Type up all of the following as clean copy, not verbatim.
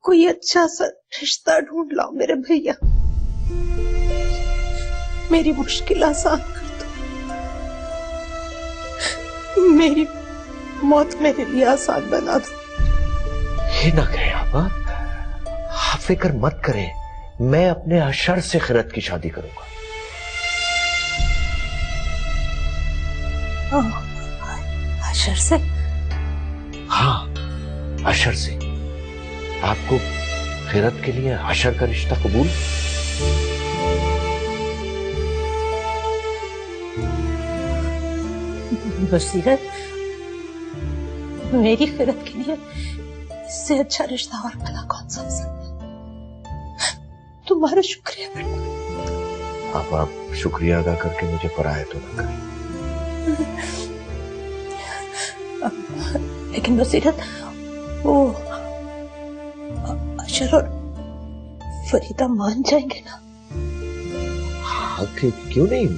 कोई अच्छा सा रिश्ता ढूंढ लाओ मेरे भैया, मेरी मुश्किल आसान कर दो, मेरी मौत मेरे लिए आसान बना दो। ये ना करें आपा, आप फिक्र मत करें, मैं अपने अशर से खिरत की शादी करूंगा। अशर से? हाँ, अशर से। आपको खिरत के लिए अशर का रिश्ता कबूल? बसीरत, मेरी खिरत के लिए इससे अच्छा रिश्ता और भला कौन सा हो सकता है? तुम्हारा शुक्रिया बेटा। आप शुक्रिया अदा करके मुझे पराया तो ना करें। लेकिन बसीरत, वो अशर और फरीदा मान जाएंगे ना? हाँ, क्यों नहीं,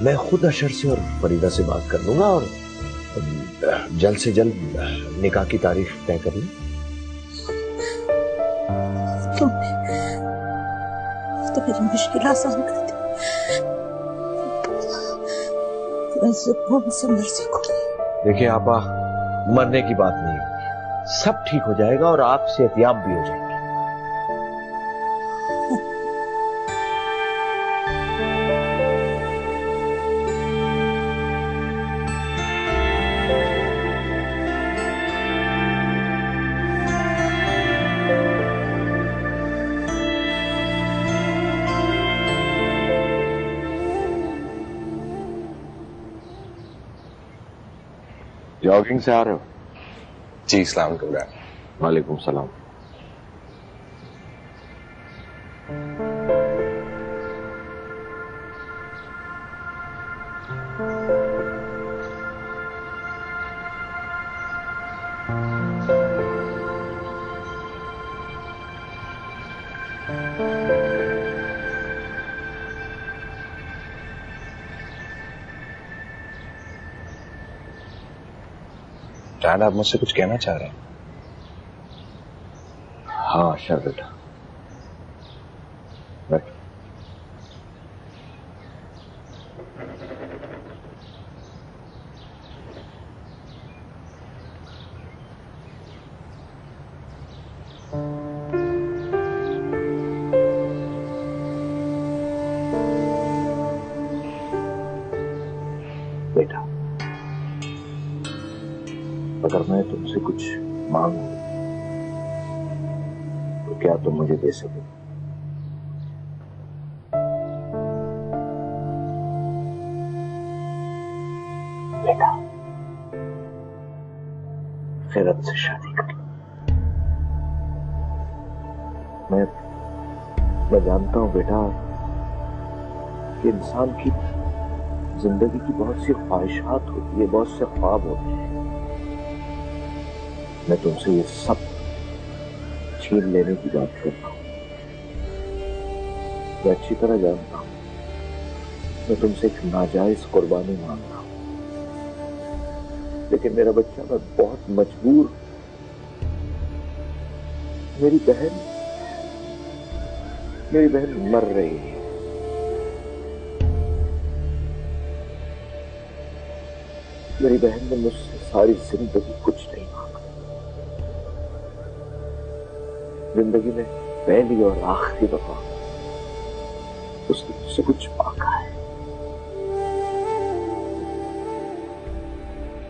मैं खुद अशर से और फरीदा से बात कर लूंगा और जल्द से जल्द निकाह की तारीख तय कर लूं। तो मेरी मुश्किल आसान कर दी। देखिए आपा, मरने की बात नहीं होगी, सब ठीक हो जाएगा और आप सेहतियाब भी हो जाएंगे। जॉगिंग से आ रहे हो? जी, अस्सलाम वालेकुम डैड। वालेकुम सलाम। डैड, आप मुझसे कुछ कहना चाह रहे हैं? हाँ अशर बेटा, बैठ। बेटा, अगर मैं तुमसे कुछ मांगूं तो क्या तुम मुझे दे सकोगे? बेटा, खिरत से शादी कर। मैं जानता हूं बेटा कि इंसान की जिंदगी की बहुत सी ख्वाहिशात होती है, बहुत से ख्वाब होते हैं। मैं तुमसे ये सब छीन लेने की बात कर रहा हूं। मैं अच्छी तरह जानता हूं, मैं तुमसे एक नाजायज कुर्बानी मांग रहा हूं, लेकिन मेरा बच्चा, मैं बहुत मजबूर। मेरी बहन मर रही है। मेरी बहन ने मुझसे सारी जिंदगी कुछ नहीं मांगा। जिंदगी में पहली और आखिरी दफा उसने मुझसे कुछ मांगा है।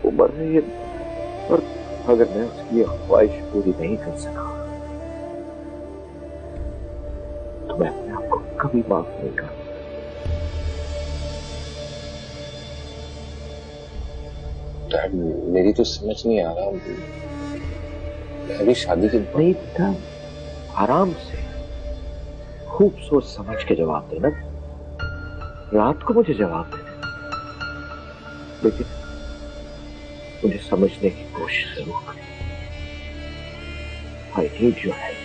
वो मर रही है और अगर मैं उसकी ये ख्वाहिश पूरी नहीं कर सका तो मैं अपने आप को कभी माफ नहीं करूंगा। डैड, मेरी तो समझ नहीं आ रहा, अभी शादी के नहीं बेटा, आराम से खूब सोच समझ के जवाब देना। रात को मुझे जवाब देना, लेकिन मुझे समझने की कोशिश जरूर करें। I need your help.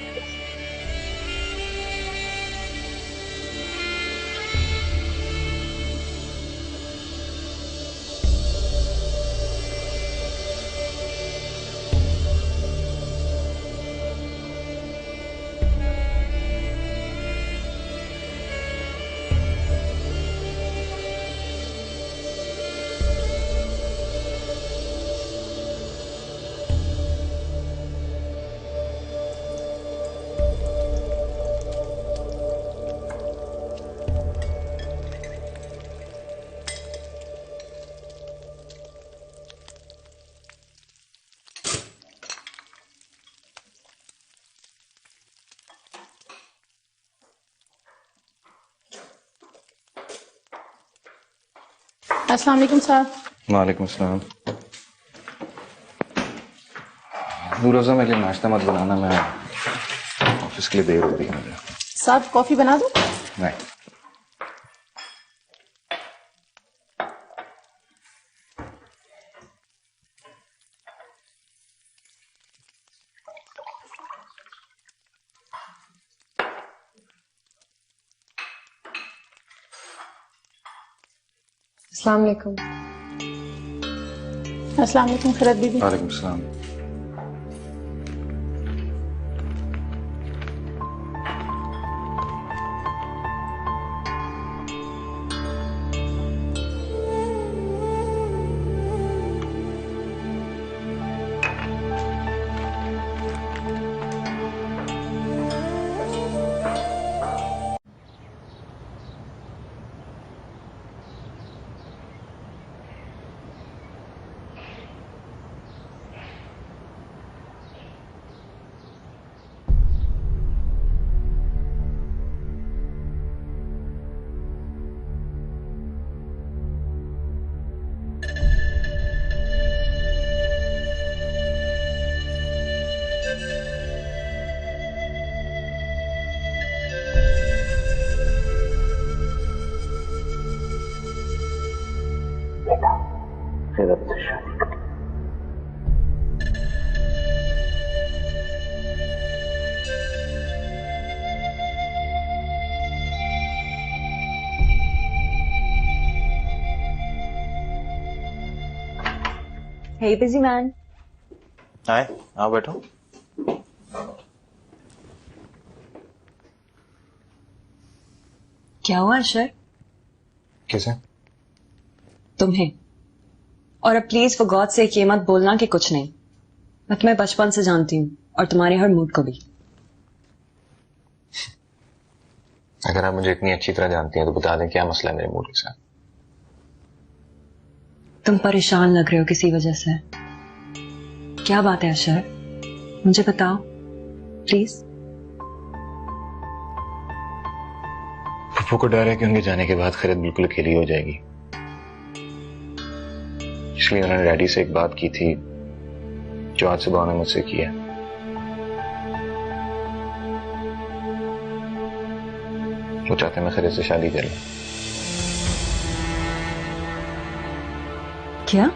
अस्सलाम वालेकुम सर। वालेकुम सलाम। रोजा मेरे लिए नाश्ता मत बनाना, मैं ऑफिस के लिए देर हो रही है मुझे। सर कॉफी बना दूं? नहीं। अस्सलाम वालेकुम। अस्सलाम वालेकुम खैरत दीदी। वालेकुम सलाम। खैरत से शादी कर। Hey, busy man. हाय, आओ बैठो। क्या हुआ अशर? कैसे? तुम्हें। और अब प्लीज फॉर गॉड सेक ये मत बोलना कि कुछ नहीं। मैं तुम्हें बचपन से जानती हूँ और तुम्हारे हर मूड को भी। अगर आप मुझे इतनी अच्छी तरह जानती हैं तो बता दें क्या मसला है मेरे मूड के साथ। तुम परेशान लग रहे हो किसी वजह से। क्या बात है अशर? मुझे बताओ प्लीज। पप्पू को डर है कि उनके जाने के बाद खैरत बिल्कुल अकेली हो जाएगी, इसलिए उन्होंने डैडी से एक बात की थी जो आज सुबह उन्होंने मुझसे की है। वो चाहते मैं खैरत से शादी कर लूं। क्या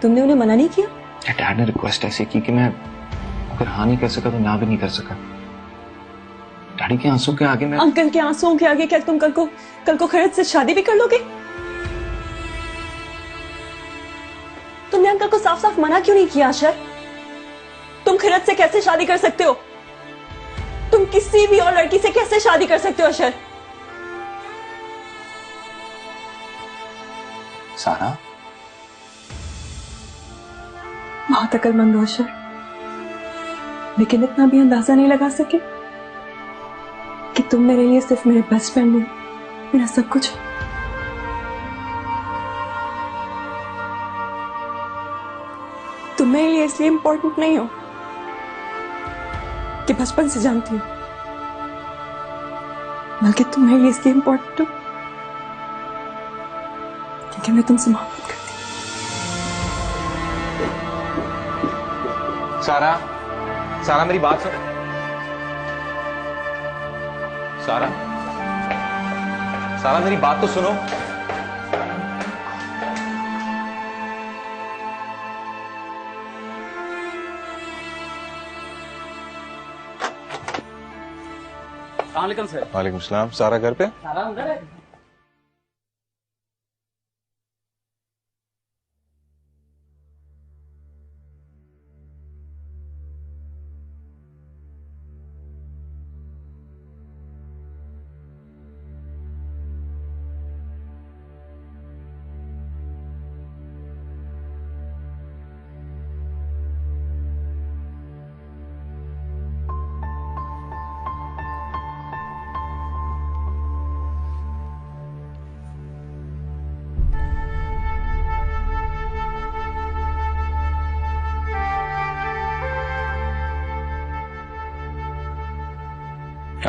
तुमने उन्हें मना नहीं किया? डैड ने रिक्वेस्ट ऐसी की कि मैं अगर हाँ नहीं कर सका तो ना भी नहीं कर सका। डैडी के आंसू के आगे मैं अंकल के आंसुओं के आगे क्या तुम कल को खैरत से शादी भी कर लोगे? तुमने अंकल को साफ साफ मना क्यों नहीं किया अशर? तुम खैरत से कैसे शादी कर सकते हो? तुम किसी भी और लड़की से कैसे शादी कर सकते हो अशर? सारा बहुत अकलमंद हो अशर, लेकिन इतना भी अंदाजा नहीं लगा सके कि तुम मेरे लिए सिर्फ मेरे बेस्ट फ्रेंड हो, मेरा सब कुछ। तुम मेरे लिए इसलिए इंपॉर्टेंट नहीं हो कि बचपन से जानती हूँ, बल्कि तुम मेरे लिए इसलिए इंपॉर्टेंट हो क्योंकि मैं तुमसे मोहब्बत करती हूँ। सारा मेरी बात सुन। सारा मेरी बात तो सुनो। वालेकुम सर। वालेकुम सलाम। सारा घर पे? सारा अंदर है।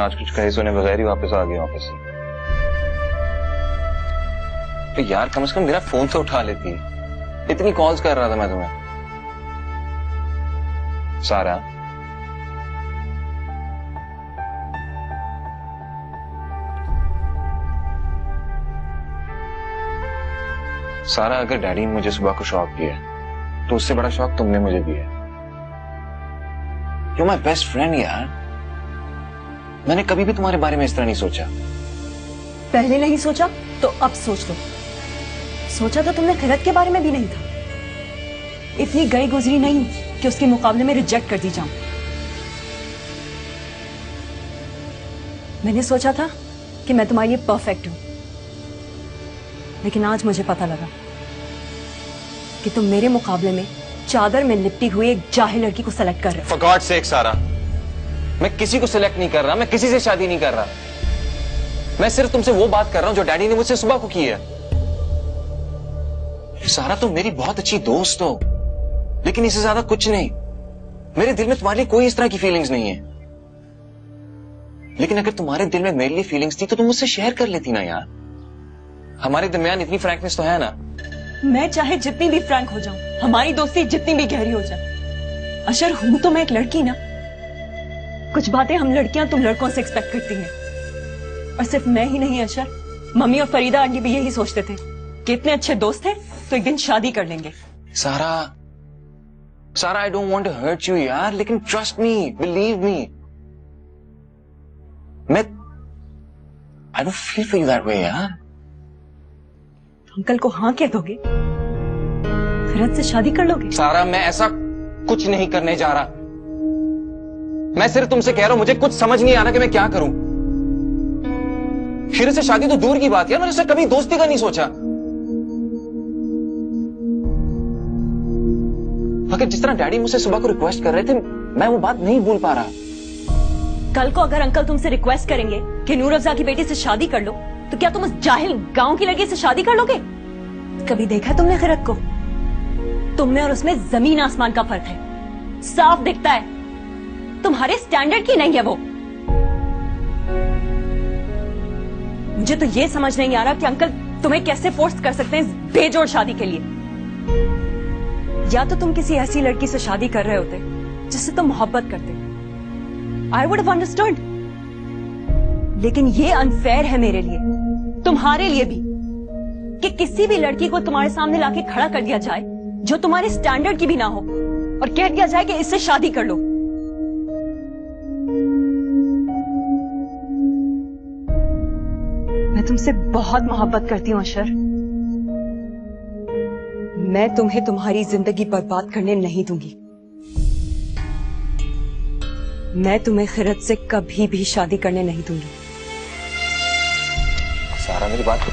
आज कुछ कहे सुने बगैर ही वापस आ गए ऑफिस से। तो यार कम से कम मेरा फोन तो उठा लेती। इतनी कॉल्स कर रहा था मैं तुम्हें। सारा, सारा, अगर डैडी ने मुझे सुबह को शॉक दिया तो उससे बड़ा शॉक तुमने मुझे दिया। यू माय बेस्ट फ्रेंड यार। मैंने कभी भी तुम्हारे बारे में इस तरह नहीं सोचा। पहले नहीं सोचा तो अब सोच लो। सोचा तो तुमने खिरत के बारे में भी नहीं था। इतनी गई गुजरी नहीं कि उसके मुकाबले में रिजेक्ट कर दी जाऊं। मैंने सोचा था कि मैं तुम्हारे लिए परफेक्ट हूं, लेकिन आज मुझे पता लगा कि तुम मेरे मुकाबले में चादर में लिपटी हुई एक जाहिल लड़की को सेलेक्ट कर रहे हो। फॉर गॉड सेक सारा, मैं किसी को सिलेक्ट नहीं कर रहा, मैं किसी से शादी नहीं कर रहा। मैं सिर्फ तुमसे वो बात कर रहा हूं जो डैडी ने मुझसे सुबह को की है। सारा, तुम मेरी बहुत अच्छी दोस्त हो, लेकिन इससे ज्यादा कुछ नहीं। मेरे दिल में तुम्हारे लिए कोई इस तरह की फीलिंग्स नहीं है। लेकिन अगर तुम्हारे दिल में मेरे लिए फीलिंग्स थी तो तुम मुझसे शेयर कर लेती ना यार। हमारे दरमियान इतनी फ्रैंकनेस तो है ना। मैं चाहे जितनी भी फ्रैंक हो जाऊं, हमारी दोस्ती जितनी भी गहरी हो जाए, अशर हूं तो मैं एक लड़की ना। कुछ बातें हम लड़कियां तुम लड़कों से एक्सपेक्ट करती हैं। और सिर्फ मैं ही नहीं अशर, मम्मी और फरीदा आंटी भी यही सोचते थे कि इतने अच्छे दोस्त हैं तो एक दिन शादी कर लेंगे। Sara, Sara, I don't want to hurt you यार, लेकिन ट्रस्ट मी, बिलीव मी, मैं I don't feel for you that way यार। अंकल को हाँ कह दोगे? फिरत से शादी कर लोगे? सारा, मैं ऐसा कुछ नहीं करने जा रहा। मैं सिर्फ तुमसे कह रहा हूं, मुझे कुछ समझ नहीं आ रहा कि मैं क्या करूं। फिर से शादी तो दूर की बात है, मैंने उससे कभी दोस्ती का नहीं सोचा। अगर जिस तरह डैडी मुझसे सुबह को रिक्वेस्ट कर रहे थे, मैं वो बात नहीं भूल पा रहा। कल को अगर अंकल तुमसे रिक्वेस्ट करेंगे कि नूर अफजा की बेटी से शादी कर लो, तो क्या तुम उस जाहिल गांव की लड़की से शादी कर लोगे? कभी देखा तुमने खिरत को? तुम में और उसमें जमीन आसमान का फर्क है, साफ दिखता है। तुम्हारे स्टैंडर्ड की नहीं है वो। मुझे तो ये समझ नहीं आ रहा कि अंकल तुम्हें कैसे फोर्स कर सकते हैं इस बेजोड़ शादी के लिए। या तो तुम किसी ऐसी लड़की से शादी कर रहे होते जिससे तुम मोहब्बत करते, आई वुड हैव अंडरस्टूड। लेकिन ये अनफेयर है मेरे लिए, तुम्हारे लिए भी, कि किसी भी लड़की को तुम्हारे सामने लाके खड़ा कर दिया जाए जो तुम्हारे स्टैंडर्ड की भी ना हो, और कह दिया जाए कि इससे शादी कर लो। मैं तुमसे बहुत मोहब्बत करती हूँ अशर। मैं तुम्हें तुम्हारी जिंदगी बर्बाद करने नहीं दूंगी। मैं तुम्हें खिरत से कभी भी शादी करने नहीं दूंगी। सारा, मेरी बात तो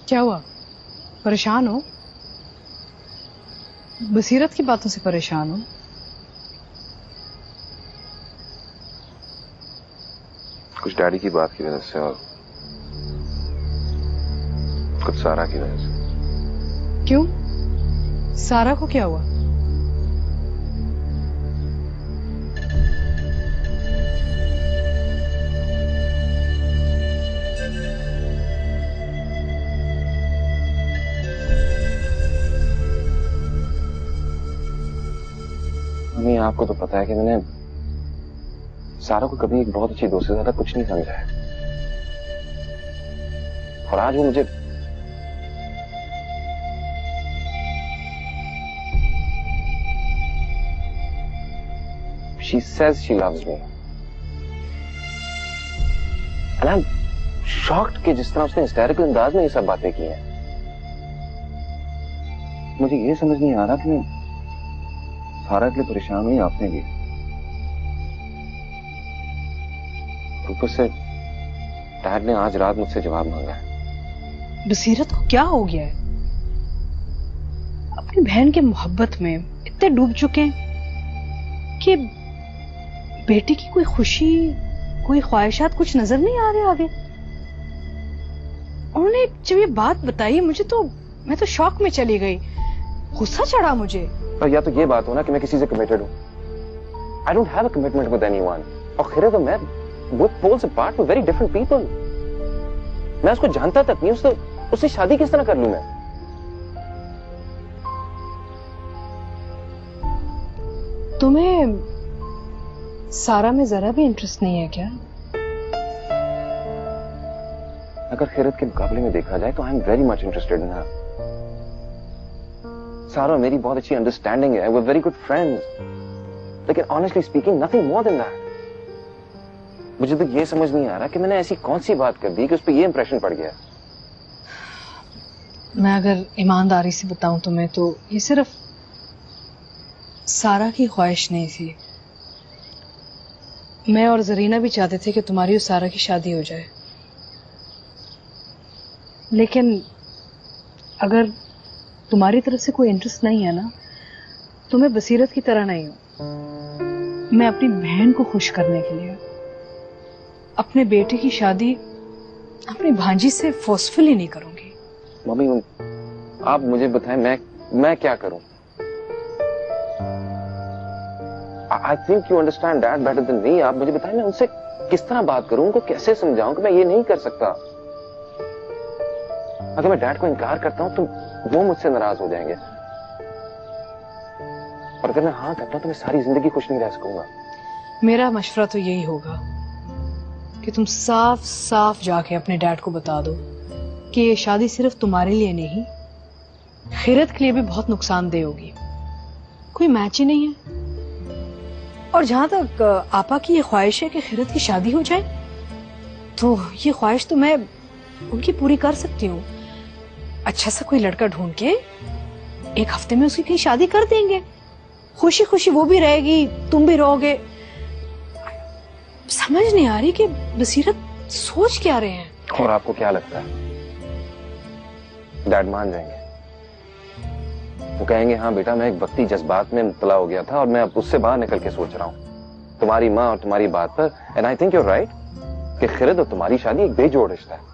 क्या हुआ? परेशान हो? बसीरत की बातों से परेशान हो? कुछ डैडी की बात की वजह से और कुछ सारा की वजह से। क्यों? सारा को क्या हुआ? मम्मी, आपको तो पता है कि मैंने सारा को कभी एक बहुत अच्छी दोस्त से ज्यादा कुछ नहीं समझा है, और आज वो मुझे she says she loves me and I'm shocked कि जिस तरह उसने हिस्टेरिकल अंदाज में ये सब बातें की हैं। मुझे ये समझ नहीं आ रहा कि मैं सारा के लिए परेशान हुई, आपने भी। ऊपर से डैड ने आज रात मुझसे जवाब मांगा है। बसीरत को क्या हो गया है? अपनी बहन के मोहब्बत में इतने डूब चुके हैं कि बेटे की कोई खुशी, कोई ख्वाहिशात कुछ नजर नहीं आ रहे आगे। उन्होंने जब ये बात बताई मुझे तो मैं तो शॉक में चली गई, गुस्सा चढ़ा मुझे। पर या तो ये बात हो ना कि मैं किसी से कमिटेड हूं। I don't have a commitment with anyone. और खैर तो मैं वो poles apart to very different people. मैं उसको जानता तक नहीं, उससे शादी किस तरह कर लूं मैं? तुम्हें सारा में जरा भी इंटरेस्ट नहीं है क्या? अगर खैरत के मुकाबले में देखा जाए तो I am very much interested in her. सारा मेरी बहुत अच्छी अंडरस्टैंडिंग है, we are very good friends, लेकिन honestly speaking nothing more than that. मुझे तो ये समझ नहीं आ रहा कि मैंने ऐसी कौन सी बात कर दी कि उस पर ये इंप्रेशन पड़ गया। मैं अगर ईमानदारी से बताऊं तुम्हें तो ये सिर्फ सारा की ख्वाहिश नहीं थी। मैं और जरीना भी चाहते थे कि तुम्हारी और सारा की शादी हो जाए, लेकिन अगर तुम्हारी तरफ से कोई इंटरेस्ट नहीं है ना, तो मैं बसीरत की तरह नहीं हूं। मैं अपनी बहन को खुश करने के लिए अपने बेटे की शादी अपनी भांजी से फोर्सफुली नहीं करूंगी। मम्मी आप मुझे बताएं मैं क्या करूं? आई think you understand that better than me. आप मुझे बताएं मैं उनसे किस तरह बात करूं, उनको कैसे समझाऊं कि मैं ये नहीं कर सकता। अगर मैं डैड को इनकार करता हूं तो वो मुझसे नाराज हो जाएंगे, और अगर मैं हाँ करता हूं तो मैं सारी जिंदगी खुश नहीं रह सकूंगा। मेरा मशवरा तो यही होगा कि तुम साफ साफ जाके अपने डैड को बता दो कि ये शादी सिर्फ तुम्हारे लिए नहीं, खैरत के लिए भी बहुत नुकसानदेह होगी। कोई मैच ही नहीं है। और जहां तक आपा की ये ख्वाहिश है कि खैरत की शादी हो जाए, तो ये ख्वाहिश तो मैं उनकी पूरी कर सकती हूँ। अच्छा सा कोई लड़का ढूंढ के एक हफ्ते में उसकी कहीं शादी कर देंगे, खुशी खुशी वो भी रहेगी, तुम भी रहोगे। समझ नहीं आ रही कि बसीरत सोच क्या रहे हैं। और आपको क्या लगता है डैड मान जाएंगे? वो कहेंगे हाँ बेटा मैं एक वक्ती जज्बात में मुब्तला हो गया था और मैं अब उससे बाहर निकल के सोच रहा हूँ तुम्हारी माँ और तुम्हारी बात पर। And I think you are right कि खैरत और तुम्हारी शादी एक बेजोड़ रिश्ता है।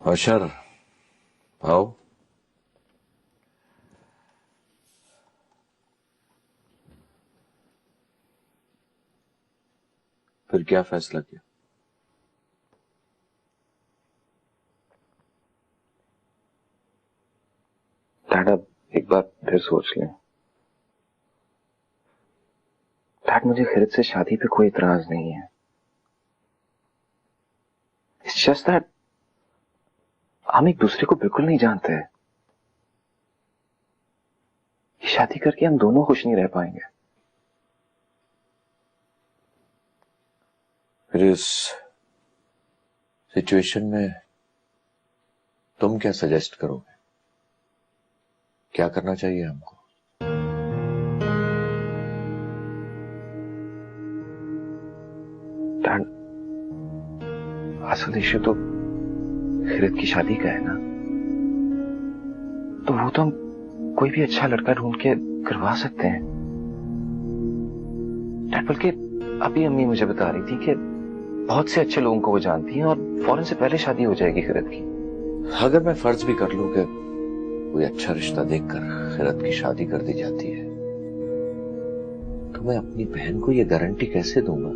हौशर आओ। फिर क्या फैसला किया? डैड अब एक बार फिर सोच लें। डैड मुझे खैरत से शादी पे कोई इतराज नहीं है। इट्स जस्ट दैट हम एक दूसरे को बिल्कुल नहीं जानते। शादी करके हम दोनों खुश नहीं रह पाएंगे। फिर इस सिचुएशन में तुम क्या सजेस्ट करोगे? क्या करना चाहिए हमको? डैड असल इश्यू तो खैरत की शादी का है ना, तो वो तो हम कोई भी अच्छा लड़का ढूंढ के करवा सकते हैं। डैड बल्कि अभी अम्मी मुझे बता रही थी कि बहुत से अच्छे लोगों को वो जानती हैं और फौरन से पहले शादी हो जाएगी खैरत की। अगर मैं फर्ज भी कर लूं कि कोई अच्छा रिश्ता देखकर खैरत की शादी कर दी जाती है, तो मैं अपनी बहन को यह गारंटी कैसे दूंगा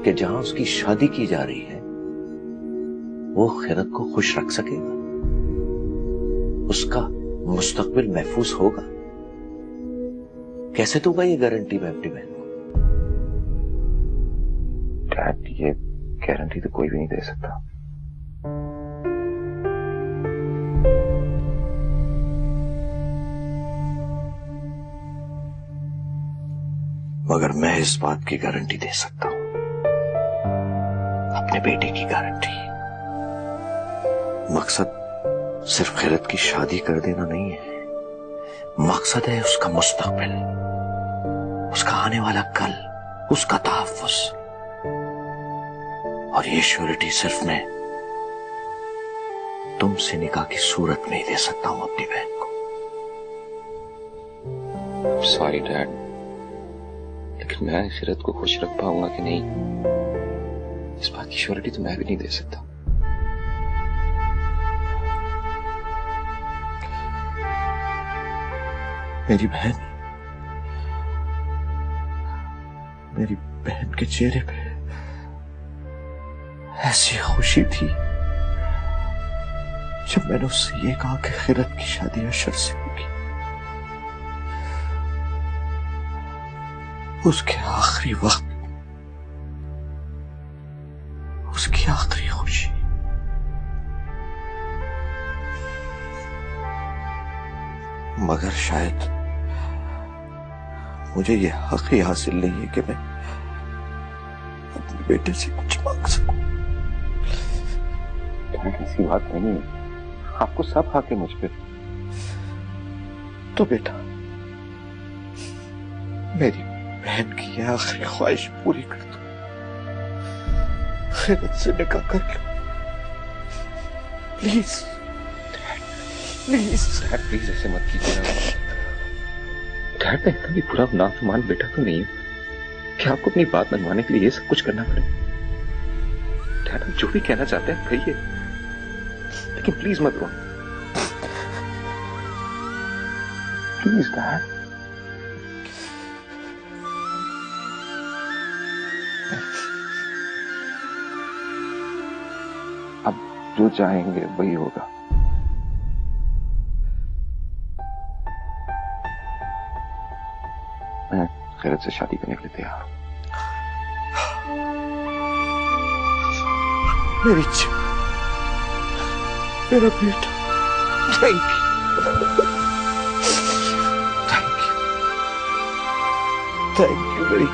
कि जहां उसकी शादी की जा रही है वो खैरत को खुश रख सकेगा, उसका मुस्तकबिल महफूज होगा? कैसे दूंगा ये गारंटी मैं अपनी बहन को? डैड ये गारंटी तो कोई भी नहीं दे सकता। मगर मैं इस बात की गारंटी दे सकता हूं, अपने बेटे की गारंटी। मकसद सिर्फ खिरत की शादी कर देना नहीं है, मकसद है उसका मुस्तकबिल, उसका आने वाला कल, उसका तहफ्फुज़। और ये श्योरिटी सिर्फ मैं तुमसे निकाह की सूरत में ही दे सकता हूं अपनी बहन को। सॉरी डैड, लेकिन मैं खिरत को खुश रख पाऊंगा कि नहीं, इस बात की श्योरिटी तो मैं भी नहीं दे सकता। मेरी बहन के चेहरे पे ऐसी खुशी थी जब मैंने उससे ये कहा कि खिरत की शादी अशर से होगी। उसके आखिरी वक्त, उसकी आखिरी खुशी। मगर शायद मुझे यह हक ही हासिल नहीं है कि मैं अपने बेटे से कुछ मांग सकूं। ऐसी बात नहीं है, आपको सब हक है मुझ पे। तो बेटा, मेरी बहन की यह आखिरी ख्वाहिश पूरी कर दो, खिरत से निकाह कर लो प्लीज। प्लीज प्लीज ऐसे मत कीजिए। डैड, मैं इतना भी बुरा नाफरमान बेटा तो नहीं हूं कि आपको अपनी बात मनवाने के लिए ये सब कुछ करना पड़े। डैड, आप जो भी कहना चाहते हैं कहिए, लेकिन प्लीज मत रो। Please dad. अब जो चाहेंगे वही होगा। मैं खैरत से शादी करने के लिए तैयार हूं। मेरी मेरा बेटा, थैंक यू, थैंक यू मेरी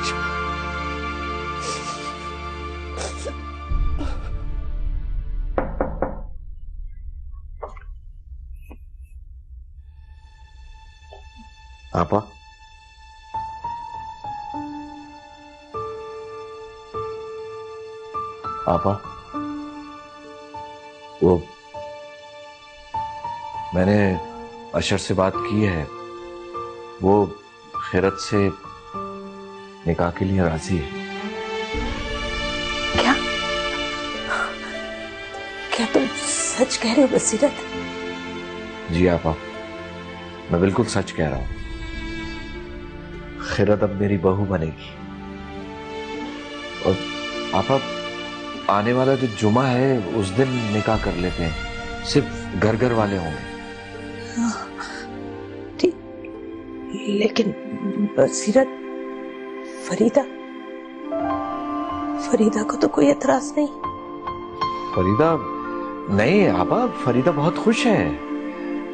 आपा। आपा, वो मैंने अशर से बात की है, वो खिरत से निकाह के लिए राजी है। क्या क्या तुम सच कह रहे हो बसीरत? जी आपा, मैं बिल्कुल सच कह रहा हूं। खिरत अब मेरी बहू बनेगी। और आपा, आने वाला जो जुमा है उस दिन निकाह कर लेते हैं, सिर्फ घर घर वाले होंगे। ठीक, लेकिन बसीरत, फरीदा को तो कोई एतराज नहीं। फरीदा नहीं आपा, फरीदा बहुत खुश है।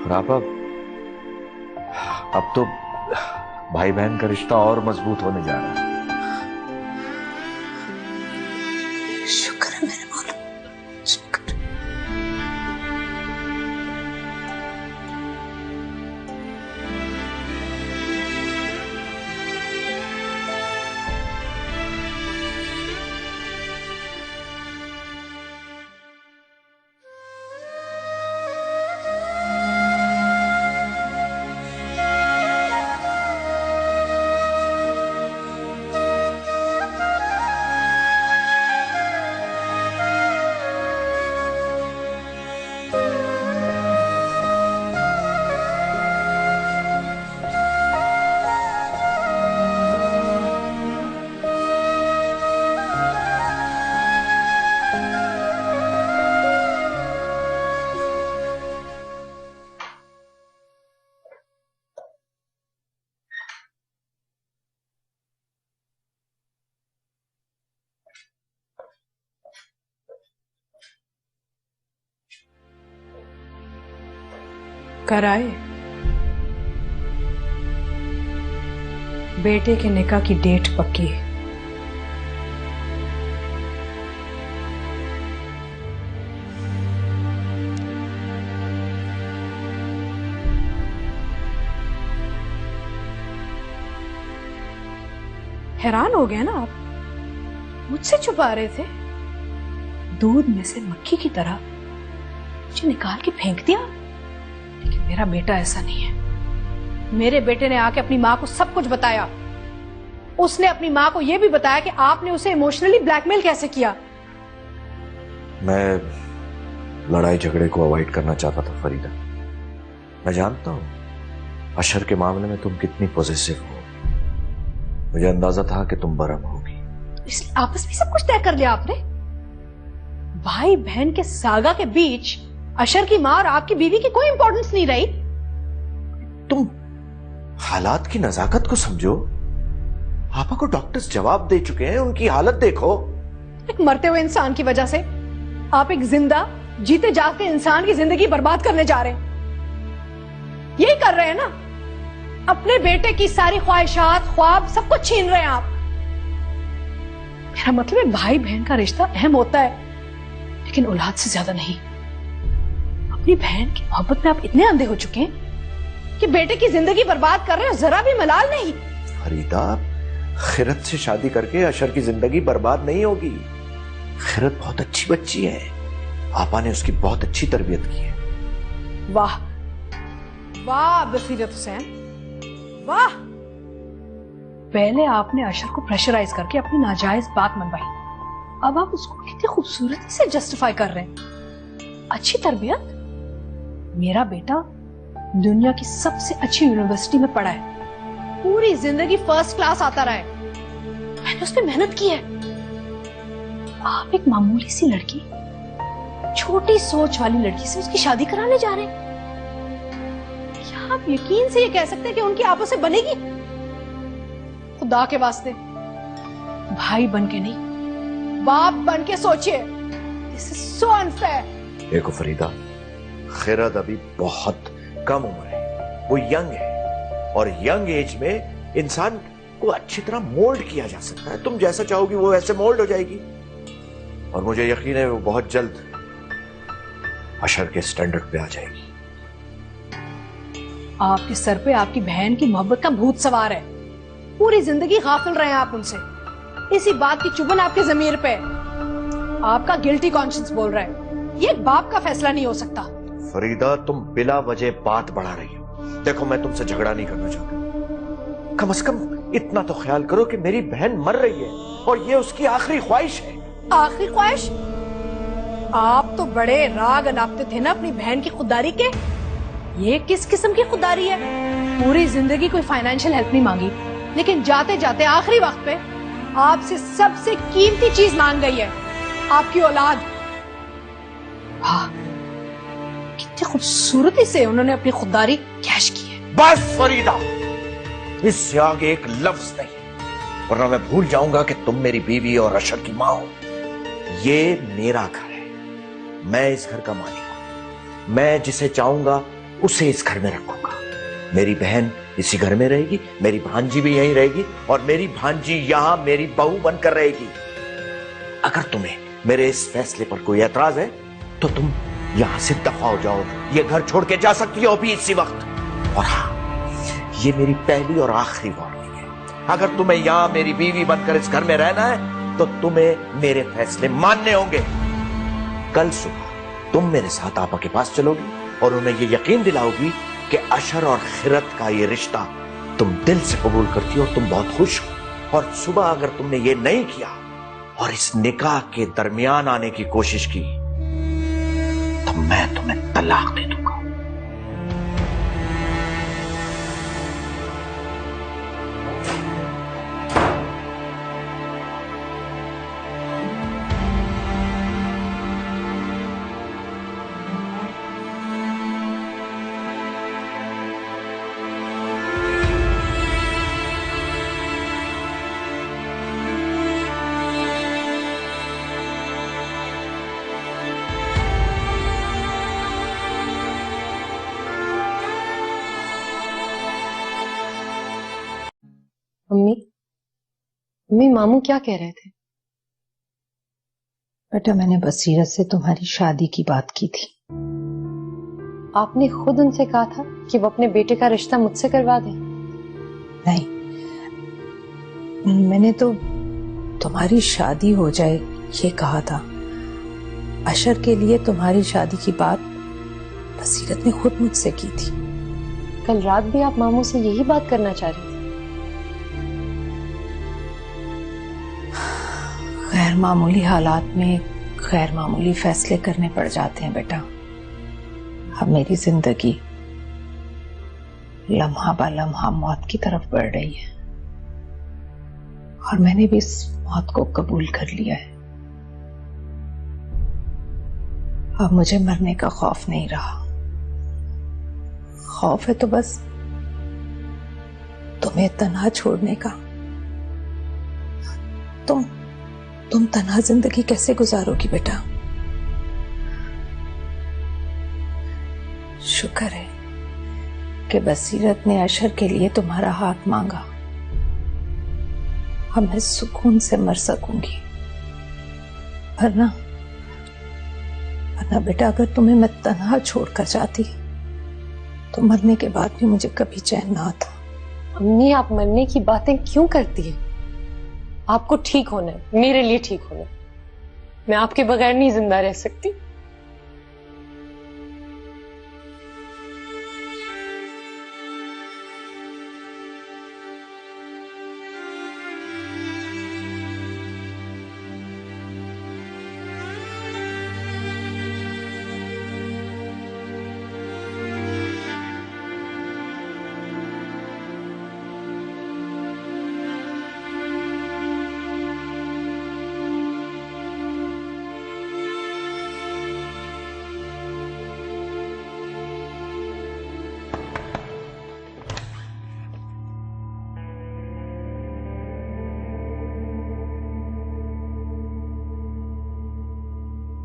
और आपा, अब तो भाई बहन का रिश्ता और मजबूत होने जा रहा है। शुक्र है मेरे मौला, शुक्र। कर आए? बेटे के निकाह की डेट पक्की है। हैरान हो गए ना आप? मुझसे छुपा रहे थे? दूध में से मक्खी की तरह मुझे निकाल के फेंक दिया। लेकिन मेरा बेटा ऐसा नहीं है। मेरे बेटे ने आके अपनी माँ को सब कुछ बताया। उसने अपनी माँ को यह भी बताया कि आपने उसे इमोशनली ब्लैकमेल कैसे किया। मैं लड़ाई झगड़े को अवॉइड करना चाहता था फरीदा। मैं जानता हूं अशर के मामले में तुम कितनी पॉजिटिव हो। मुझे अंदाजा था कि तुम बरम होगी, इसलिए आपस में सब कुछ तय कर लिया आपने। भाई बहन के सागा के बीच अशर की माँ और आपकी बीवी की कोई इंपॉर्टेंस नहीं रही। तुम हालात की नजाकत को समझो। पापा को डॉक्टर्स जवाब दे चुके हैं, उनकी हालत देखो। एक मरते हुए इंसान की वजह से आप एक जिंदा जीते जागते इंसान की जिंदगी बर्बाद करने जा रहे हैं। यही कर रहे हैं ना? अपने बेटे की सारी ख्वाहिशात, ख्वाब सब कुछ छीन रहे हैं आप। मेरा मतलब है भाई बहन का रिश्ता अहम होता है, लेकिन औलाद से ज्यादा नहीं। अपनी बहन की मोहब्बत में आप इतने अंधे हो चुके हैं कि बेटे की जिंदगी बर्बाद कर रहे हो, जरा भी मलाल नहीं। फरीदा, खिरत से शादी करके अशर की जिंदगी बर्बाद नहीं होगी। खिरत बहुत अच्छी बच्ची है, पापा ने उसकी बहुत अच्छी तरबियत की है। वाह वाह बसीरत हुसैन, वाह। पहले आपने अशर को प्रेशराइज करके अपनी नाजायज बात मनवाई, अब आप उसको कितनी खूबसूरती से जस्टिफाई कर रहे हैं। अच्छी तरबियत? मेरा बेटा दुनिया की सबसे अच्छी यूनिवर्सिटी में पढ़ा है, पूरी जिंदगी फर्स्ट क्लास आता रहा है। मैंने उस पर मेहनत की है। आप एक मामूली सी लड़की, छोटी सोच वाली लड़की से उसकी शादी कराने जा रहे हैं। क्या आप यकीन से ये कह सकते हैं कि उनकी आपस में बनेगी? खुदा के वास्ते भाई बन के नहीं, बाप बन के सोचिए। This is so unfair. देखो फरीदा, खिरत अभी बहुत कम उम्र है, वो यंग है, और यंग एज में इंसान को अच्छी तरह मोल्ड किया जा सकता है। तुम जैसा चाहोगी वो वैसे मोल्ड हो जाएगी, और मुझे यकीन है वो बहुत जल्द अशर के स्टैंडर्ड पे आ जाएगी। आपके सर पे आपकी बहन की मोहब्बत का भूत सवार है। पूरी जिंदगी गाफिल रहे हैं आप उनसे। इसी बात की चुभन आपके जमीर पे। आपका गिल्टी कॉन्शियंस बोल रहा है। ये एक बाप का फैसला नहीं हो सकता। फरीदा, तुम बिला वजह बात बढ़ा रही हो। देखो, मैं तुमसे झगड़ा नहीं करना चाहता, कम से कम इतना तो ख्याल करो कि मेरी बहन मर रही है और ये उसकी आखिरी ख्वाहिश है। आखिरी ख्वाहिश? आप तो बड़े राग अनापते थे ना अपनी बहन की खुददारी के। ये किस किस्म की खुददारी है? पूरी जिंदगी कोई फाइनेंशियल हेल्प नहीं मांगी, लेकिन जाते जाते आखिरी वक्त पे आपसे सबसे कीमती चीज मांग गई है, आपकी औलाद। हाँ, कितनी खूबसूरती से उन्होंने अपनी खुददारी कैश की है। बस फरीदा, इससे आगे एक लफ्ज नहीं, वरना मैं भूल जाऊंगा कि तुम मेरी बीवी और अशर की मां हो। ये मेरा घर है, मैं इस घर का मालिक हूं। मैं जिसे चाहूंगा उसे इस घर में रखूंगा। मेरी बहन इसी घर में रहेगी, मेरी भांजी भी यहीं रहेगी, और मेरी भांजी यहां मेरी बहू बनकर रहेगी। अगर तुम्हें मेरे इस फैसले पर कोई एतराज है तो तुम यहां से दफा हो जाओ। ये घर छोड़ के जा सकती हो अभी इसी वक्त। और हाँ, ये मेरी पहली और आखिरी वार्निंग है। अगर तुम्हें यहां मेरी बीवी बनकर इस घर में रहना है तो तुम्हें मेरे फैसले मानने होंगे। कल सुबह तुम मेरे साथ आपा के पास चलोगी और उन्हें ये यकीन दिलाओगी कि अशर और खिरत का ये रिश्ता तुम दिल से कबूल करती हो और तुम बहुत खुश हो। और सुबह अगर तुमने ये नहीं किया और इस निकाह के दरमियान आने की कोशिश की तो मैं तुम्हें तलाक दे दूंगा। अम्मी, अम्मी मामू क्या कह रहे थे? बेटा मैंने बसीरत से तुम्हारी शादी की बात की थी। आपने खुद उनसे कहा था कि वो अपने बेटे का रिश्ता मुझसे करवा दें। नहीं, मैंने तो तुम्हारी शादी हो जाए ये कहा था। अशर के लिए तुम्हारी शादी की बात बसीरत ने खुद मुझसे की थी। कल रात भी आप मामू से यही बात करना चाह रही थी। गैर मामूली हालात में गैर मामूली फैसले करने पड़ जाते हैं बेटा। अब मेरी जिंदगी लम्हा बा लम्हा मौत की तरफ बढ़ रही है और मैंने भी इस मौत को कबूल कर लिया है। अब मुझे मरने का खौफ नहीं रहा। खौफ है तो बस तुम्हें तन्हा छोड़ने का। तुम तन्हा जिंदगी कैसे गुजारोगी बेटा? शुक्र है कि बसीरत ने अशर के लिए तुम्हारा हाथ मांगा। अब मैं सुकून से मर सकूंगी। वरना बेटा अगर तुम्हें मैं तन्हा छोड़कर जाती तो मरने के बाद भी मुझे कभी चैन ना आता। अम्मी, आप मरने की बातें क्यों करती हैं? आपको ठीक होना है, मेरे लिए ठीक होना है। मैं आपके बगैर नहीं जिंदा रह सकती।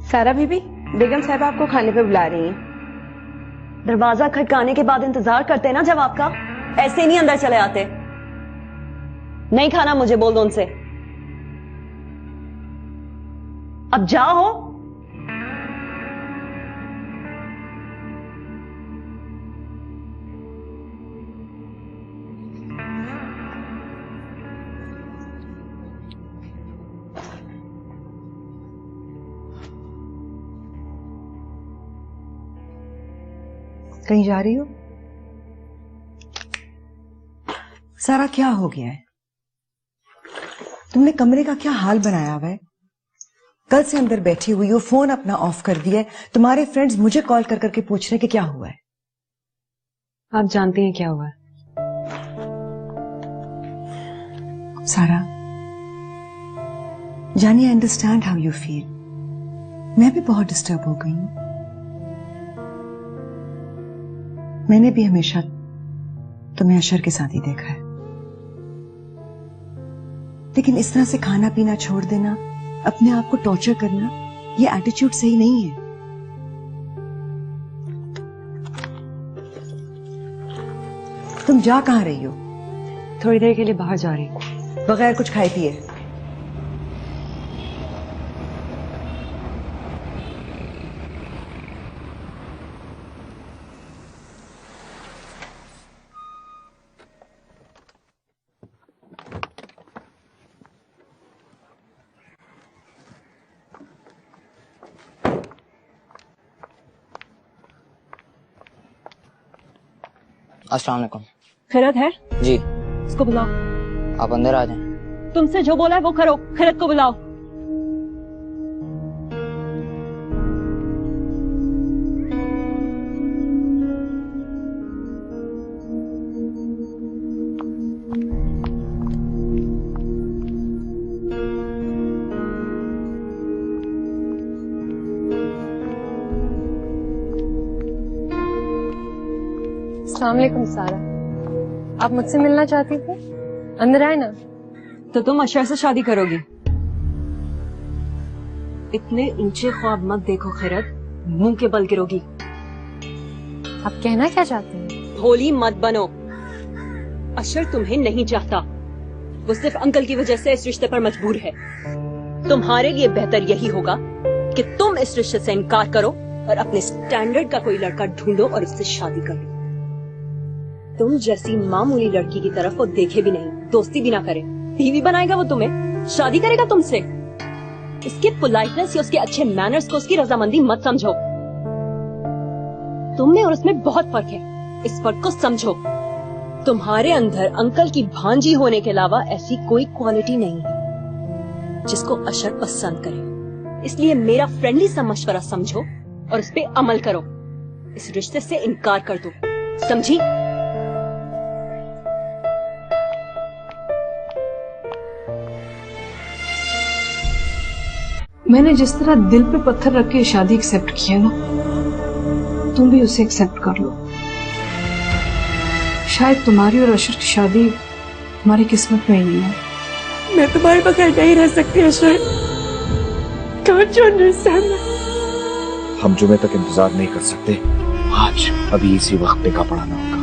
सारा बीबी, बेगम साहब आपको खाने पे बुला रही हैं। दरवाजा खटकाने के बाद इंतजार करते हैं ना जवाब का, ऐसे नहीं अंदर चले आते। नहीं खाना मुझे बोल दो उनसे। अब जाओ। कहीं जा रही हो? सारा क्या हो गया है? तुमने कमरे का क्या हाल बनाया हुआ है? कल से अंदर बैठी हुई हो, फोन अपना ऑफ कर दिया है। तुम्हारे फ्रेंड्स मुझे कॉल कर करके पूछ रहे कि क्या हुआ है। आप जानती हैं क्या हुआ है? सारा, जानी, I understand how you feel. मैं भी बहुत डिस्टर्ब हो गई हूं। मैंने भी हमेशा तुम्हें अशर के साथ ही देखा है, लेकिन इस तरह से खाना पीना छोड़ देना, अपने आप को टॉर्चर करना, ये एटीट्यूड सही नहीं है। तुम जा कहां रही हो? थोड़ी देर के लिए बाहर जा रही हूँ। बगैर कुछ खाए पिए? अस्सलाम वालेकुम। खैरत है? जी। इसको बुलाओ। आप अंदर आ जाएं। तुमसे जो बोला है वो करो। खैरत को बुलाओ। अस्सलाम वालेकुम सारा, आप मुझसे मिलना चाहती थी? अंदर आए ना। तो तुम अशर से शादी करोगी? इतने ऊंचे ख्वाब मत देखो खैरत, मुंह के बल गिरोगी। आप कहना क्या चाहते हैं? भोली मत बनो। अशर तुम्हें नहीं चाहता। वो सिर्फ अंकल की वजह से इस रिश्ते पर मजबूर है। तुम्हारे लिए बेहतर यही होगा कि तुम इस रिश्ते से इनकार करो और अपने स्टैंडर्ड का कोई लड़का ढूंढो और उससे शादी कर लो। तुम जैसी मामूली लड़की की तरफ वो देखे भी नहीं, दोस्ती भी ना करे, बीवी बनाएगा वो तुम्हें, शादी करेगा तुमसे। उसके पोलाइटनेस या उसके अच्छे मैनर्स को उसकी रजामंदी मत समझो। तुम में और उसमें बहुत फर्क है, इस फर्क को समझो। तुम्हारे अंदर अंकल की भांजी होने के अलावा ऐसी कोई क्वालिटी नहीं है जिसको अशर पसंद करे। इसलिए मेरा फ्रेंडली सा मशवरा समझो और उस पे अमल करो। इस रिश्ते से इनकार कर दो, समझी? मैंने जिस तरह दिल पे पत्थर रख के शादी एक्सेप्ट किया ना, तुम भी उसे एक्सेप्ट कर लो। शायद तुम्हारी और अशर की शादी तुम्हारी किस्मत में ही नहीं है। मैं तुम्हारे बगैर नहीं रह सकती अशर। Can't you understand that? हम जुमे तक इंतजार नहीं कर सकते। आज अभी इसी वक्त निकाह पढ़ाना होगा।